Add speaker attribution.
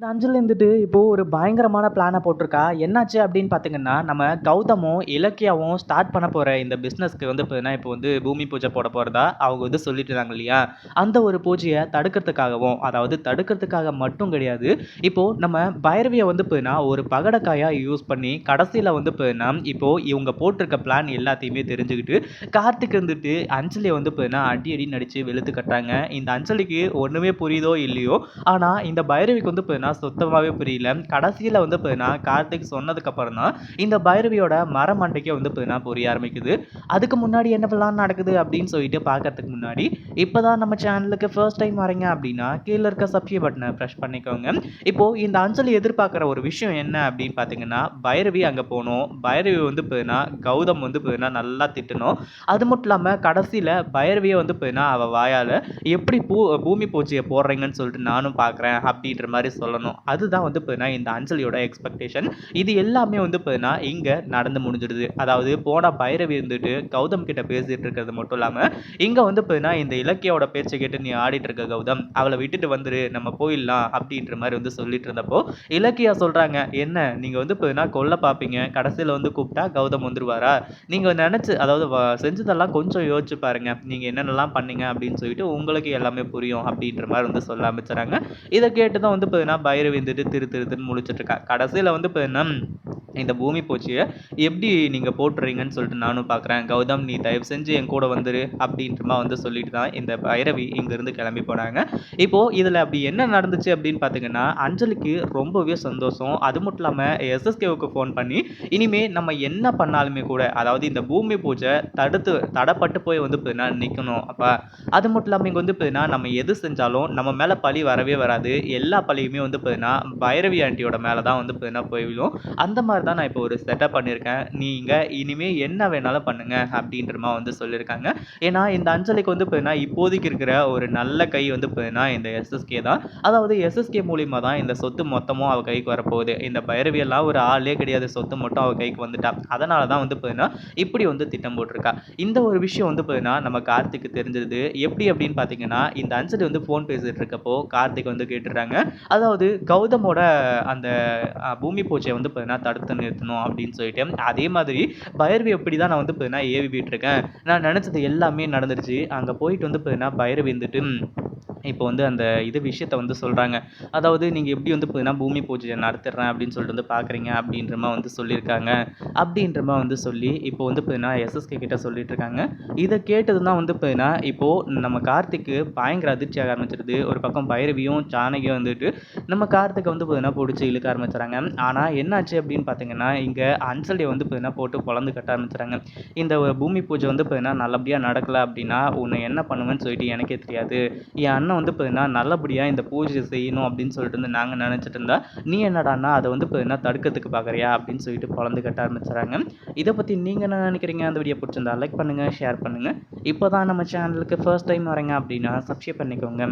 Speaker 1: இந்த அஞ்சல் இருந்துட்டு இப்போ ஒரு பயங்கரமான பிளானை போட்டிருக்கா. என்னாச்சு அப்படின்னு பார்த்தீங்கன்னா, நம்ம கௌதமும், இலக்கியாவும் ஸ்டார்ட் பண்ண போற இந்த பிசினஸ்க்கு வந்து பார்த்தீங்கன்னா, இப்போ வந்து பூமி பூஜை போட போறதா அவங்க வந்து சொல்லிட்டு இருந்தாங்க இல்லையா? அந்த ஒரு பூஜைய தடுக்கிறதுக்காகவும், அதாவது தடுக்கிறதுக்காக மட்டும் கிடையாது. இப்போ நம்ம பைரவிய வந்து பார்த்தீங்கன்னா, ஒரு பகடைக்காயா யூஸ் பண்ணி கடைசியில வந்து பார்த்தீங்கன்னா, இப்போ இவங்க போட்டிருக்க பிளான் எல்லாத்தையுமே தெரிஞ்சுக்கிட்டு, கார்த்திக் இருந்துட்டு அஞ்சலிய வந்து பார்த்தீங்கன்னா, அடி அடின்னு அடிச்சு வெளுத்து கட்டுறாங்க. இந்த அஞ்சலிக்கு ஒண்ணுமே புரியுதோ இல்லையோ, ஆனா இந்த பைரவிக்கு வந்து பார்த்தீங்கன்னா சுத்தமாவே புரியல. கடைசியில வந்து பார்த்தீங்கன்னா கார்த்திக் சொன்னதுக்கு அப்புறம் தான் இந்த பைரவியோட மரமண்டைக்கே வந்து பார்த்தீங்கன்னா புரிய ஆரம்பிக்குது. அதுக்கு முன்னாடி என்னவெல்லாம் நடக்குது அப்படின்னு சொல்லிட்டு பார்க்கறதுக்கு முன்னாடி இப்பதான் நம்ம சேனலுக்கு ஃபர்ஸ்ட் டைம் வரீங்க அப்படின்னா கீழே இருக்க சப்ஸ்கிரைப் பட்டனை ப்ரெஸ் பண்ணிக்கோங்க. இப்போ இந்த அஞ்சலி எதிர்பார்க்குற ஒரு விஷயம் என்ன அப்படின்னு பார்த்தீங்கன்னா, பைரவி அங்க போணும். பைரவி வந்து பார்த்தீங்கன்னா கௌதம் வந்து பார்த்தீங்கன்னா நல்லா திட்டணும். அது மட்டும் இல்லாம கடைசியில பைரவிய வந்து பார்த்தீங்கன்னா அவ வாயால எப்படி பூமி பூஜைய போடுறீங்கன்னு சொல்லிட்டு நானும் பார்க்குறேன் அப்படின்ற மாரி சொல்லணும். அதுதான் வந்து பார்த்தீங்கன்னா இந்த அஞ்சலியோட எக்ஸ்பெக்டேஷன். இது எல்லாமே வந்து பார்த்தீங்கன்னா இங்க நடந்து முடிஞ்சிடுது. அதாவது போன பைரவி இருந்துட்டு கௌதம் கிட்ட பேசிட்டு இருக்கிறது மட்டும் இல்லாம, இங்க வந்து பார்த்தீங்கன்னா இந்த இலக்கியாவோட பேச்ச கேட்டு நீ ஆடிட்டு இருக்க கௌதம், அவள விட்டுட்டு வந்துரு நம்ம போயிடலாம் அப்படின்ற மாரி வந்து சொல்லிட்டு இருந்தப்போ, இலக்கியா சொல்றாங்க, என்ன நீங்க வந்து பார்த்தீங்கன்னா கொல்ல பார்ப்பீங்க. கடைசியில வந்து கூப்பிட்டா கௌதம் வந்துருவாரா? நீங்க நெனச்சு அதாவது செஞ்சதெல்லாம் கொஞ்சம் யோசிச்சு பாருங்க. நீங்க என்னென்னலாம் பண்ணீங்க அப்படின்னு சொல்லிட்டு உங்களுக்கு எல்லாமே புரியும் அப்படின்ற மாரி வந்து சொல்ல ஆரம்பிச்சுறாங்க. இத கேட்டு தான் வந்து பார்த்தீங்கன்னா பைரவி வந்துட்டு திரு திருன்னு முழிச்சிட்டு இருக்கா. கடைசியில வந்து பார்த்தீங்கன்னா இந்த பூமி பூஜைய எப்படி நீங்க போட்டுறீங்கன்னு சொல்லிட்டு நானும் பார்க்குறேன். கௌதம் நீ தயவு செஞ்சு என் கூட வந்துரு அப்படின்ற மாரி வந்து சொல்லிட்டு தான் இந்த பைரவி இங்கிருந்து கிளம்பி போனாங்க. இப்போ இதுல அப்படி என்ன நடந்துச்சு அப்படின்னு பார்த்தீங்கன்னா, அஞ்சலிக்கு ரொம்பவே சந்தோஷம். அது மட்டும் இல்லாம எஸ்எஸ்கேவுக்கு ஃபோன் பண்ணி, இனிமே நம்ம என்ன பண்ணாலுமே கூட, அதாவது இந்த பூமி பூஜை தடப்பட்டு போய் வந்து பார்த்தீங்கன்னா நிக்கணும் அப்பா. அது மட்டும் இல்லாம இங்க வந்து பார்த்தீங்கன்னா, நம்ம எது செஞ்சாலும் நம்ம மேல பழி வரவே வராது. எல்லா பழியுமே வந்து பார்த்தீங்கன்னா, பைரவி ஆன்டியோட மேல தான் வந்து பார்த்தீங்கன்னா போய் விழும். அந்த மாரி தான் நான் இப்போ ஒரு செட்டப் பண்ணியிருக்கேன். நீங்க இனிமே என்ன வேணாலும் பண்ணுங்க அப்படின்ற மாரி வந்து சொல்லியிருக்காங்க. ஏன்னா இந்த அஞ்சலிக்கு வந்து பார்த்தீங்கன்னா, இப்போதைக்கு இருக்கிற ஒரு நல்ல கை வந்து பார்த்தீங்கன்னா, இந்த எஸ்எஸ்கே தான். அதாவது எஸ்எஸ்கே மூலியமா தான் இந்த சொத்து மொத்தமும் அவ கைக்கு வரப்போகுது. இந்த பைரவி எல்லாம் ஒரு ஆளே கிடையாது. சொத்து மட்டும் அவ கைக்கு வந்துட்டா. அதனால தான் வந்து பார்த்தீங்கன்னா, இப்படி வந்து திட்டம் போட்டிருக்கா. இந்த ஒரு விஷயம் வந்து பார்த்தீங்கன்னா, நம்ம கார்த்திக்கு தெரிஞ்சது. எப்படி அப்படின்னு பார்த்தீங்கன்னா, இந்த அஞ்சலி வந்து ஃபோன் பேசிட்டு இருக்கப்போ, கார்த்திக் வந்து கேட்டுடுறாங்க. அதாவது கௌதமோட அந்த பூமி பூஜைய வந்து பார்த்தீங்கன்னா, தடுத்து நிறுத்தணும் அப்படின்னு சொல்லிட்டு, அதே மாதிரி பைரவி எப்படி தான் நான் வந்து பார்த்தீங்கன்னா ஏவி விட்டுருக்கேன். நான் நினைச்சது எல்லாமே நடந்துருச்சு. அங்க போயிட்டு வந்து பார்த்தீங்கன்னா, பைரவி வந்துட்டு இப்போ வந்து அந்த விஷயத்த வந்து சொல்றாங்க. அதாவது நீங்க எப்படி வந்து பார்த்தீங்கன்னா, பூமி பூஜைய நடத்திடுறேன் அப்படின்னு சொல்லிட்டு வந்து பார்க்குறீங்க அப்படின்ற மாரி வந்து சொல்லியிருக்காங்க. அப்படின்ற மாரி வந்து சொல்லி, இப்போ வந்து பார்த்தீங்கன்னா, எஸ்எஸ்கே கிட்ட சொல்லிட்டு இருக்காங்க. இத கேட்டதும் தான் வந்து பார்த்தீங்கன்னா, இப்போ நம்ம கார்த்திக்கு பயங்கர அதிர்ச்சி ஆக ஆரம்பிச்சிருது. ஒரு பக்கம் பைரவியும், ஜானகியும் வந்துட்டு நம்ம கார்த்திக்க வந்து பார்த்தீங்கன்னா, புடிச்சு இழுக்க ஆரம்பிச்சுறாங்க. ஆனா என்னாச்சு அப்படின்னு பார்த்தீங்கன்னா, இங்க அஞ்சலிய வந்து பார்த்தீங்கன்னா, போட்டு பொளந்து கட்ட ஆரம்பிச்சுறாங்க. இந்த பூமி பூஜை வந்து பார்த்தீங்கன்னா, நல்லபடியா நடக்கல அப்படின்னா, உன்னை என்ன பண்ணுவேன்னு சொல்லிட்டு எனக்கே தெரியாது. என் அண்ணன் வந்து பார்த்தீங்கன்னா, நல்லபடியா இந்த பூஜைய செய்யணும் அப்படின்னு சொல்லிட்டு வந்து நாங்க நெனச்சுட்டு இருந்தா, நீ என்னடான்னா அத வந்து பார்த்தீங்கன்னா, தடுக்கிறதுக்கு பார்க்குறியா? அப்படின்னு சொல்லிட்டு பொளந்து கட்ட ஆரம்பிச்சுறாங்க. இத பத்தி நீங்க என்ன நெனைக்கிறீங்க? அந்த வீடியோ புடிச்சிருந்தா லைக் பண்ணுங்க, ஷேர் பண்ணுங்க. இப்ப தான் நம்ம சேனலுக்கு ஃபர்ஸ்ட் டைம் வரீங்க அப்படின்னா சப்ஸ்கிரைப் பண்ணிக்கோங்க.